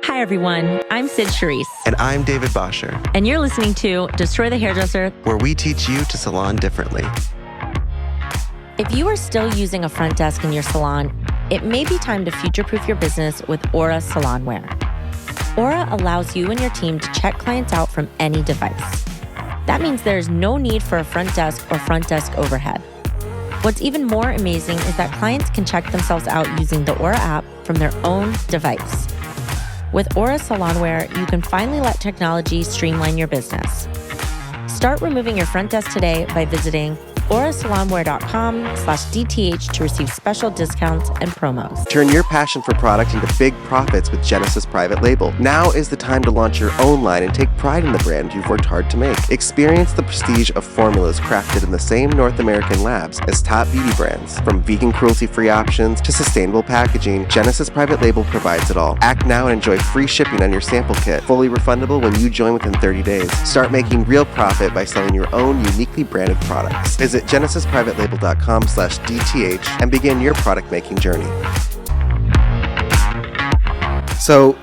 Hi, everyone. I'm Cyd Charisse. And I'm David Bosher. And you're listening to Destroy the Hairdresser, where we teach you to salon differently. If you are still using a front desk in your salon, it may be time to future-proof your business with Aura Salonware. Aura allows you and your team to check clients out from any device. That means there's no need for a front desk or front desk overhead. What's even more amazing is that clients can check themselves out using the Aura app from their own device. With Aura Salonware, you can finally let technology streamline your business. Start removing your front desk today by visiting aurasalonware.com/DTH to receive special discounts and promos. Turn your passion for product into big profits with Genesis Private Label. Now is the time to launch your own line and take pride in the brand you've worked hard to make. Experience the prestige of formulas crafted in the same North American labs as top beauty brands. From vegan cruelty-free options to sustainable packaging, Genesis Private Label provides it all. Act now and enjoy free shipping on your sample kit. Fully refundable when you join within 30 days. Start making real profit by selling your own uniquely branded products. Visit genesisprivatelabel.com/DTH and begin your product making journey. So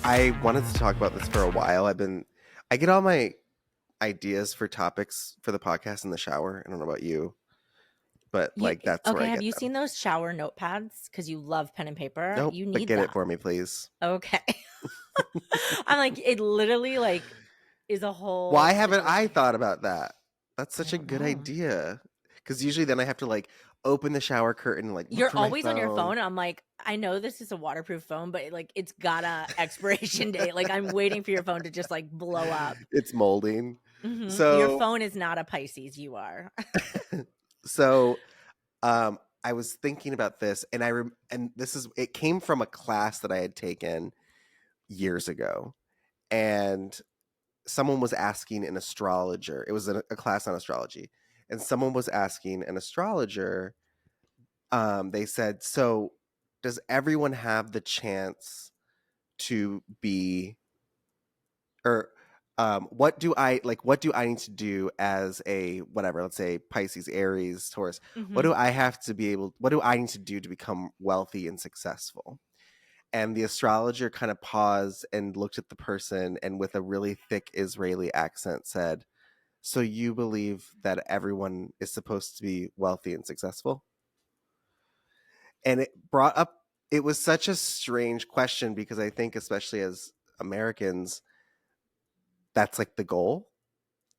I wanted to talk about this for a while. I get all my ideas for topics for the podcast in the shower. I don't know about you, but that's where I get Okay, have you them. seen those shower notepads? Because you love pen and paper. Nope, You need but get that. it for me, please. Okay. I'm like, it literally is a whole Why haven't situation. I thought about that? That's such a good idea. Because usually then I have to open the shower curtain and You're always on your phone. I'm like, I know this is a waterproof phone, but it's got a expiration date. I'm waiting for your phone to just blow up. It's molding. Mm-hmm. So your phone is not a Pisces. You are. So I was thinking about this, and it came from a class that I had taken years ago, and someone was asking an astrologer. It was a class on astrology, and someone was asking an astrologer. They said, "So, does everyone have the chance to be, or what do I need to do as a whatever? Let's say Pisces, Aries, Taurus. Mm-hmm. What do I need to do to become wealthy and successful?" And the astrologer kind of paused and looked at the person and with a really thick Israeli accent said, "So you believe that everyone is supposed to be wealthy and successful?" And it was such a strange question because I think especially as Americans, that's the goal.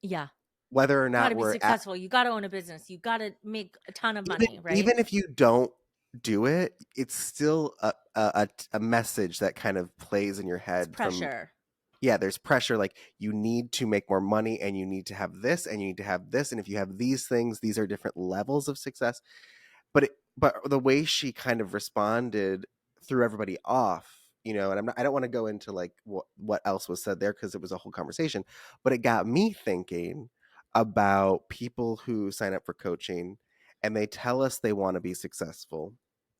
Yeah. Whether or not we're successful, you got to own a business. You got to make a ton of money, right? Even if you don't do it, it's still a message that kind of plays in your head. It's pressure. There's pressure. You need to make more money, and you need to have this, and you need to have this, and if you have these things, these are different levels of success. But the way she kind of responded threw everybody off. And I don't want to go into what else was said there because it was a whole conversation. But it got me thinking about people who sign up for coaching and they tell us they want to be successful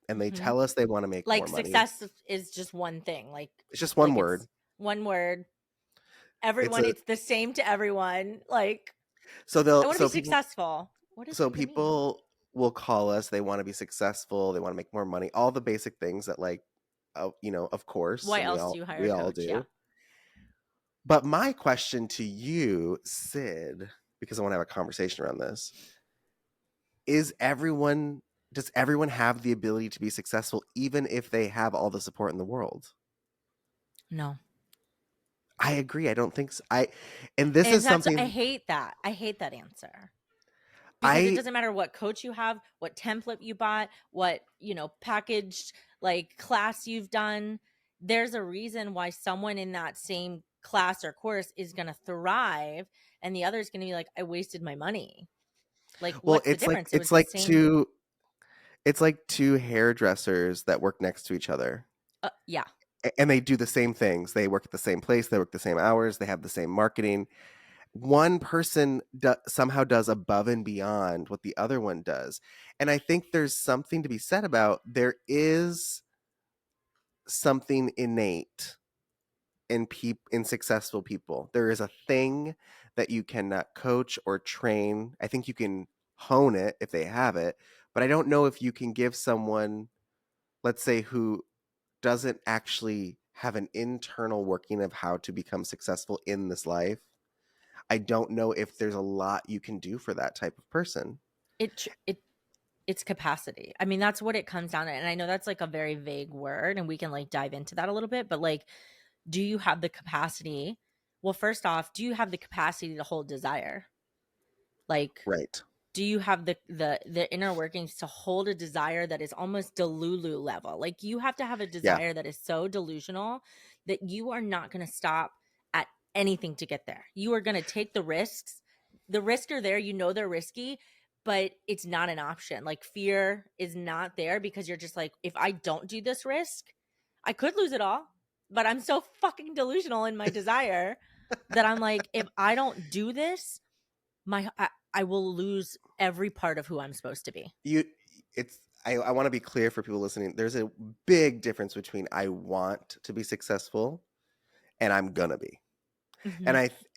and they tell us they want to make more money. Success is just one thing. It's just one word. One word. Everyone, it's the same to everyone. So I want to be successful. What does people will call us, they want to be successful, they want to make more money, all the basic things that of course. Why else do you hire a coach? All do. Yeah. But my question to you, Cyd, because I want to have a conversation around this, does everyone have the ability to be successful even if they have all the support in the world? No. I agree. I don't think so. I hate that. I hate that answer. Because it doesn't matter what coach you have, what template you bought, what, packaged class you've done. There's a reason why someone in that same class or course is going to thrive and the other is going to be I wasted my money. What's the difference? It's like two hairdressers that work next to each other. Yeah. And they do the same things. They work at the same place. They work the same hours. They have the same marketing. One person somehow does above and beyond what the other one does. And I think there's something to be said about there is something innate in successful people. There is a thing that you cannot coach or train. I think you can hone it if they have it, but I don't know if you can give someone, let's say, who doesn't actually have an internal working of how to become successful in this life, I don't know if there's a lot you can do for that type of person. It's capacity. I mean, that's what it comes down to. And I know that's like a very vague word, and we can like dive into that a little bit, but like, do you have the capacity? Well, first off, do you have the capacity to hold desire? Like, Right. do you have the inner workings to hold a desire that is almost delulu level? Like, you have to have a Yeah. desire that is so delusional that you are not going to stop at anything to get there. You are going to take the risks. The risks are there, you know they're risky, but it's not an option. Like, fear is not there because you're just like, if I don't do this risk, I could lose it all. But I'm so fucking delusional in my desire that I'm like, if I don't do this, I will lose every part of who I'm supposed to be. I want to be clear for people listening. There's a big difference between I want to be successful and I'm gonna be. Mm-hmm.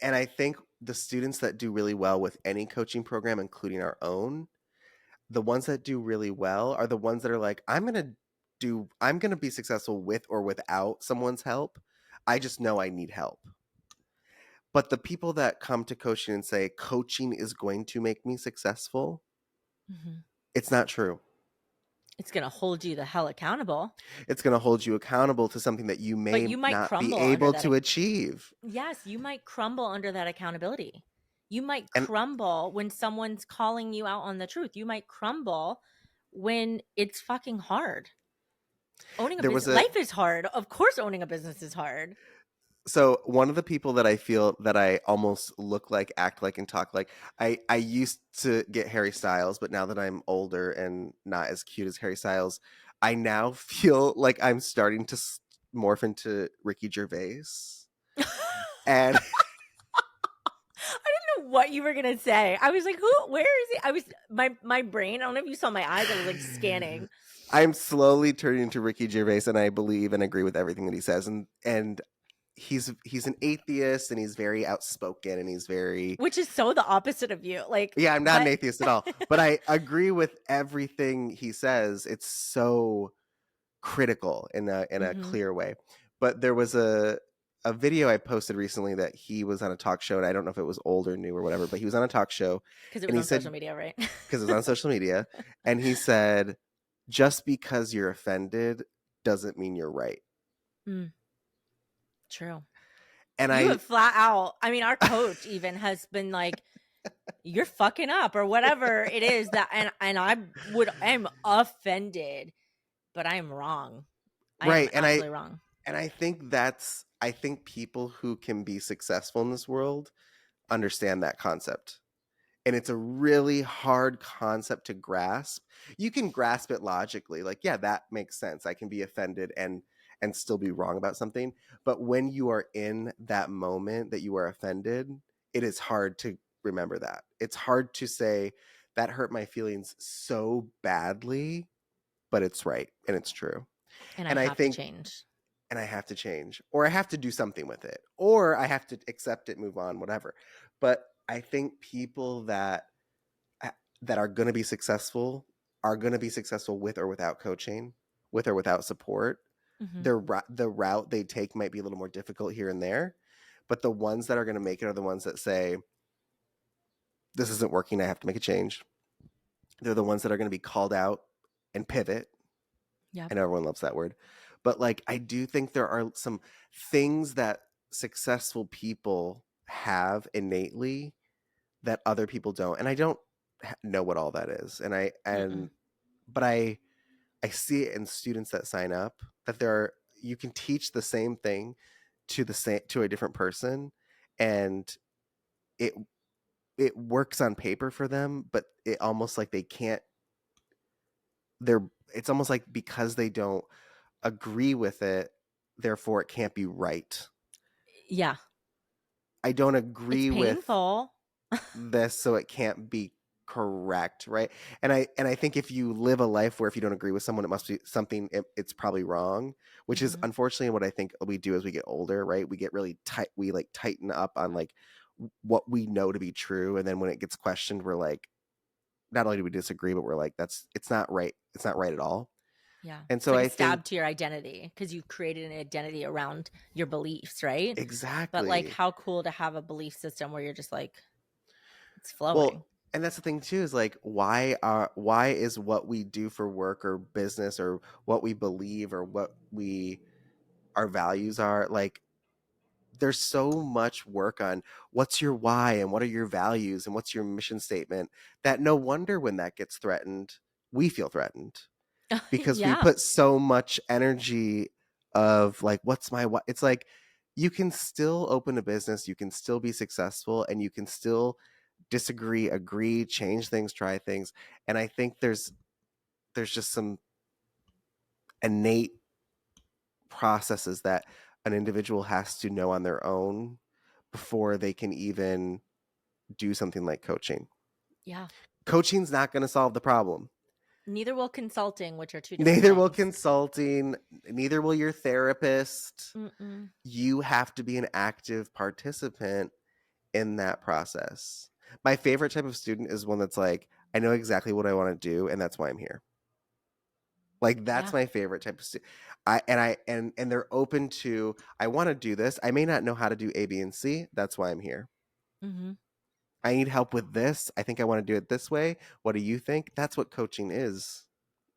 And I think the students that do really well with any coaching program, including our own, the ones that do really well are the ones that are like, I'm gonna be successful with or without someone's help. I just know I need help. But the people that come to coaching and say coaching is going to make me successful, Mm-hmm. it's not true. It's going to hold you the hell accountable. It's going to hold you accountable to something that you But may you might not be crumble under able that. to achieve. Yes, you might crumble under that accountability. You might And crumble when someone's calling you out on the truth. You might crumble when it's fucking hard. Owning a there was business, a life is hard. Of course, owning a business is hard. so one of the people that I feel that I almost look like, act like, and talk like, I used to get Harry Styles, but now that I'm older and not as cute as Harry Styles, I now feel like I'm starting to morph into Ricky Gervais. And I didn't know what you were gonna say. I was like, "Who? Where is he?" I was my brain. I don't know if you saw my eyes. I was like scanning. I'm slowly turning into Ricky Gervais, and I believe and agree with everything that he says. And he's an atheist, and he's very outspoken, and he's very Which is so the opposite of you. Like, yeah. I'm not an but atheist at all, but I agree with everything he says. It's so critical in a Mhm. clear way. But there was a video I posted recently that he was on a talk show, and I don't know if it was old or new or whatever, but he was on a talk show Because it and was he on social said, media, right? because it was on social media, and he said, just because you're offended doesn't mean you're right. Mm, true. And You I have flat out. I mean, our coach even has been like, "You're fucking up," or whatever it is that, and I'm offended, but I am wrong. I am right, absolutely wrong. and I think people who can be successful in this world understand that concept. And it's a really hard concept to grasp. You can grasp it logically, like, yeah, that makes sense. I can be offended and still be wrong about something. But when you are in that moment that you are offended, it is hard to remember that. It's hard to say that hurt my feelings so badly, but it's right and it's true. And I And I have to think change. and I have to change, or I have to do something with it, or I have to accept it, move on, whatever. But I think people that are going to be successful are going to be successful with or without coaching, with or without support. Hmm. The route they take might be a little more difficult here and there, but the ones that are going to make it are the ones that say, this isn't working, I have to make a change. They're the ones that are going to be called out and pivot. Yep. I know everyone loves that word, but like, I do think there are some things that successful people have innately that other people don't, and I don't know what all that is. Mm-mm. But I see it in students that sign up that you can teach the same thing to a different person, and it works on paper for them, but it almost like they can't. They're it's almost like because they don't agree with it, therefore it can't be right. Yeah. I don't It's agree with painful. this, so it can't be correct, right? And I think if you live a life where if you don't agree with someone, it must be something, it's probably wrong, which is Hmm. unfortunately what I think we do as we get older, right? We get really tight, we like tighten up on like what we know to be true, and then when it gets questioned, we're like, not only do we disagree, but we're like, it's not right, it's not right at all. Yeah. And It's so like a I think stab to your identity because you've created an identity around your beliefs, right? But like, exactly. how cool to have a belief system where you're just like, it's Well, flowing. and that's the thing too, is like why is what we do for work or business or what we believe or what we our values are, like there's so much work on what's your why and what are your values and what's your mission statement, that no wonder when that gets threatened, we feel threatened, because we Yeah. put so much energy of like, what's my what? It's like you can still open a business, you can still be successful, and you can still disagree, agree, change things, try things. And I think there's just some innate processes that an individual has to know on their own before they can even do something like coaching. Yeah. Coaching's not going to solve the problem. Neither will consulting, which are two different Neither will things. consulting, neither will your therapist. Mm-mm. You have to be an active participant in that process. My favorite type of student is one that's like, I know exactly what I want to do, and that's why I'm here. Like that's Yeah. my favorite type of student. And they're open to, I want to do this. I may not know how to do A, B, and C. That's why I'm here. Mm-hmm. I need help with this. I think I want to do it this way. What do you think? That's what coaching is.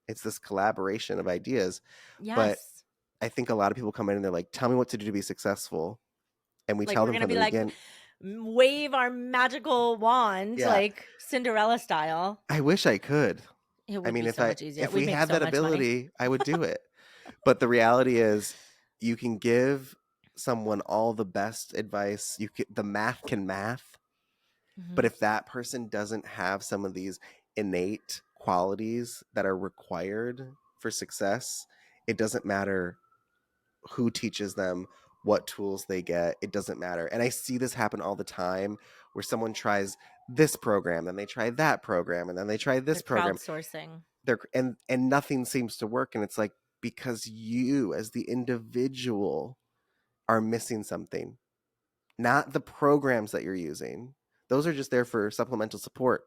It's this collaboration of ideas. But Yes. I think a lot of people come in and they're like, tell me what to do to be successful. And we Like tell we're them gonna from be the like, beginning, wave our magical wand, yeah, like Cinderella style. I wish I could. It I would mean, be so much easier. if We'd we make had so that much money. ability, I would do it. But the reality is you can give someone all the best advice. The math can math, but Mm-hmm. if that person doesn't have some of these innate qualities that are required for success, it doesn't matter who teaches them, what tools they get, it doesn't matter. And I see this happen all the time where someone tries this program, then they try that program, and then they try The this program. crowdsourcing. And nothing seems to work. And it's like, because you as the individual are missing something, not the programs that you're using. Those are just there for supplemental support.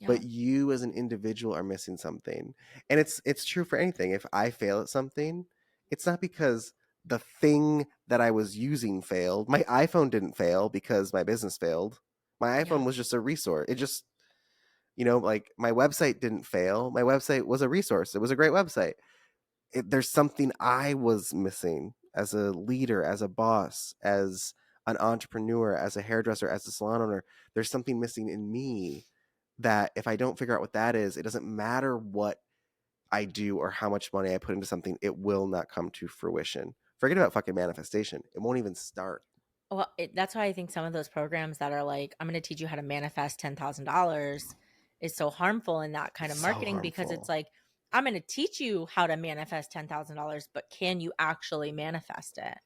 Yeah. But you as an individual are missing something. And it's true for anything. If I fail at something, it's not because the thing that I was using failed. My iPhone didn't fail because my business failed. My Yeah. iPhone was just a resource. It just, like my website didn't fail. My website was a resource. It was a great website. There's something I was missing as a leader, as a boss, as an entrepreneur, as a hairdresser, as a salon owner. There's something missing in me that if I don't figure out what that is, it doesn't matter what I do or how much money I put into something, it will not come to fruition. Forget about fucking manifestation. It won't even start. Well, that's why I think some of those programs that are like, I'm going to teach you how to manifest $10,000 is so harmful in that kind of So marketing because it's harmful. like, I'm going to teach you how to manifest $10,000, but can you actually manifest it?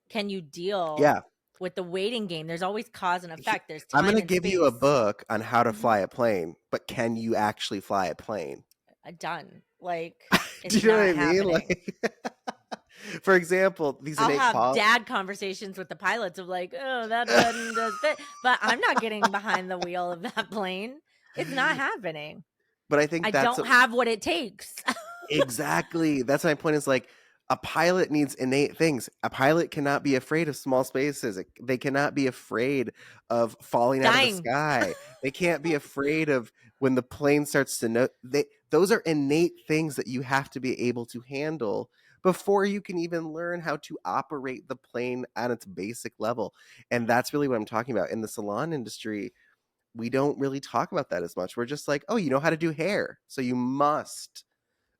Can you deal Yeah. with the waiting game? There's always cause and effect. There's I'm going time to and give you a space. book on how to Mhm. fly a plane, but can you actually fly a plane? Done. Like, Do it's you know what not I mean? happening. Like, for example, these I'll innate have qual. dad conversations with the pilots of like, oh, that button does that. But I'm not getting behind the wheel of that plane. It's not happening. But I I think don't have what it takes. exactly. That's my point. Is like a pilot needs innate things. A pilot cannot be afraid of small spaces. They cannot be afraid of falling out of the Dying. sky. They can't be afraid of when the plane starts to know. Those are innate things that you have to be able to handle before you can even learn how to operate the plane at its basic level. And that's really what I'm talking about. In the salon industry, we don't really talk about that as much. We're just like, oh, you know how to do hair, so you must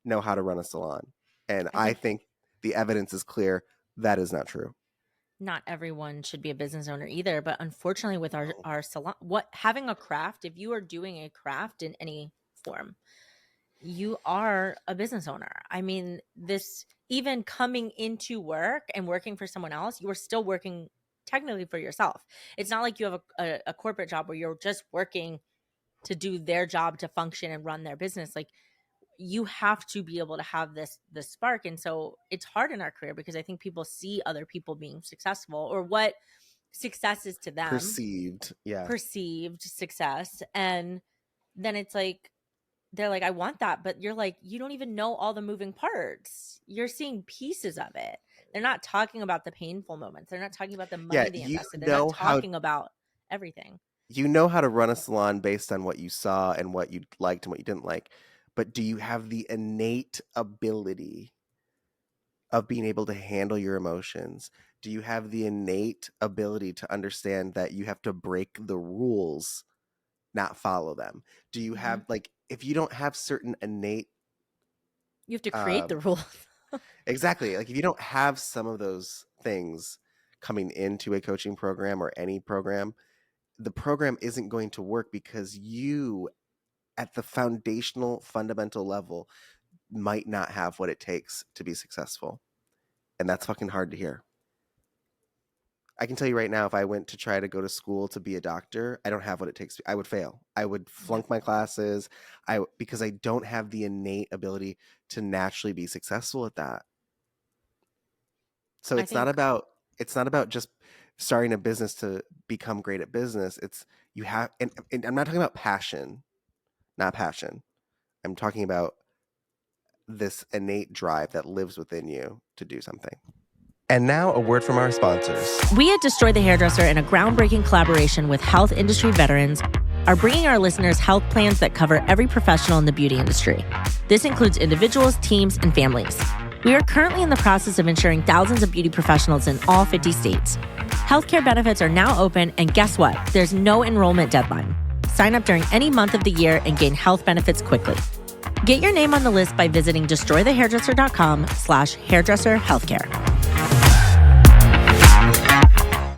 know how to run a salon. And I I think think the evidence is clear that is not true. not everyone should be a business owner either. But unfortunately, with No. our salon, having a craft, if you are doing a craft in any form, you are a business owner. I mean, this even coming into work and working for someone else, you are still working technically for yourself. It's not like you have a corporate job where you're just working to do their job to function and run their business. Like you have to be able to have this spark. And so it's hard in our career because I think people see other people being successful or what success is to them, Perceived. Yeah. perceived success. And then it's like they're like, I want that. But you're like, you don't even know all the moving parts. You're seeing pieces of it. They're not talking about the painful moments. They're not talking about the money they invested. They're not talking about everything. You know how to run a salon based on what you saw and what you liked and what you didn't like. But do you have the innate ability of being able to handle your emotions? Do you have the innate ability to understand that you have to break the rules, not follow them? Do you have, like, if you don't have certain innate... You have to create the rules. Exactly. Like, if you don't have some of those things coming into a coaching program or any program, the program isn't going to work because you, at the fundamental level, might not have what it takes to be successful. And that's fucking hard to hear. I can tell you right now, if I went to try to go to school to be a doctor, I don't have what it takes. I would fail. I would flunk my classes because I don't have the innate ability to naturally be successful at that. So it's not about just starting a business to become great at business. It's you have, and I'm not talking about passion, not passion. I'm talking about this innate drive that lives within you to do something. And now a word from our sponsors. We at Destroy the Hairdresser, in a groundbreaking collaboration with health industry veterans, are bringing our listeners health plans that cover every professional in the beauty industry. This includes individuals, teams, and families. We are currently in the process of insuring thousands of beauty professionals in all 50 states. Healthcare benefits are now open, and guess what? There's no enrollment deadline. Sign up during any month of the year and gain health benefits quickly. Get your name on the list by visiting destroythehairdresser.com/hairdresser healthcare.